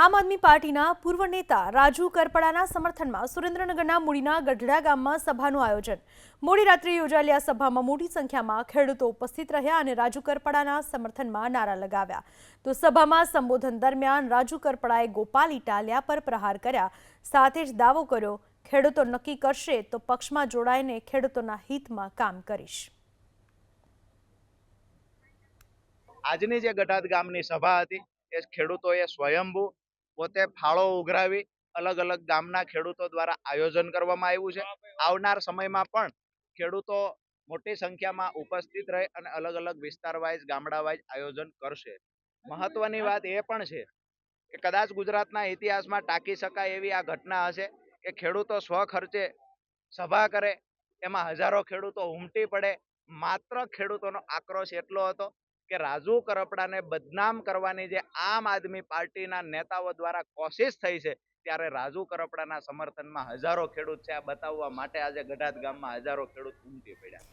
આમ આદમી પાર્ટીના પૂર્વ નેતા રાજુ કરપડાના સમર્થનમાં સુરેન્દ્રનગરના મૂડીના ગઢડા ગામમાં સભાનું આયોજન। મોડી રાત્રે યોજાયેલી આ સભામાં મોટી સંખ્યામાં ખેડૂતો ઉપસ્થિત રહ્યા અને રાજુ કરપડાના સમર્થનમાં નારા લગાવ્યા। તો સભામાં સંબોધન દરમિયાન રાજુ કરપડાએ ગોપાલ ઇટાલિયા પર પ્રહાર કર્યા, સાથે જ દાવો કર્યો, ખેડૂતો નક્કી કરશે તો પક્ષમાં જોડાઈને ખેડૂતોના હિતમાં કામ કરીશ। આજની જે ગઢાદ ગામની સભા હતી એ ખેડૂતોએ સ્વયંભૂ પોતે ફાળો ઉઘરાવી અલગ અલગ ગામના ખેડૂતો દ્વારા આયોજન કરવામાં આવ્યું છે। આવનાર સમયમાં પણ ખેડૂતો મોટી સંખ્યામાં ઉપસ્થિત રહે અને અલગ અલગ વિસ્તાર વાઇઝ ગામડા વાઇઝ આયોજન કરશે। મહત્વની વાત એ પણ છે કે કદાચ ગુજરાતના ઇતિહાસમાં ટાંકી શકાય એવી આ ઘટના હશે કે ખેડૂતો સ્વખર્ચે સભા કરે, એમાં હજારો ખેડૂતો ઉમટી પડે। માત્ર ખેડૂતોનો આક્રોશ એટલો હતો કે રાજુ કરપડાને બદનામ કરવાની જે આમ આદમી પાર્ટીના નેતાઓ દ્વારા કોશિશ થઈ છે, ત્યારે રાજુ કરપડાના સમર્થનમાં હજારો ખેડૂત છે આ બતાવવા માટે આજે ગઢાદ ગામમાં હજારો ખેડૂત ઉમટી પડ્યા।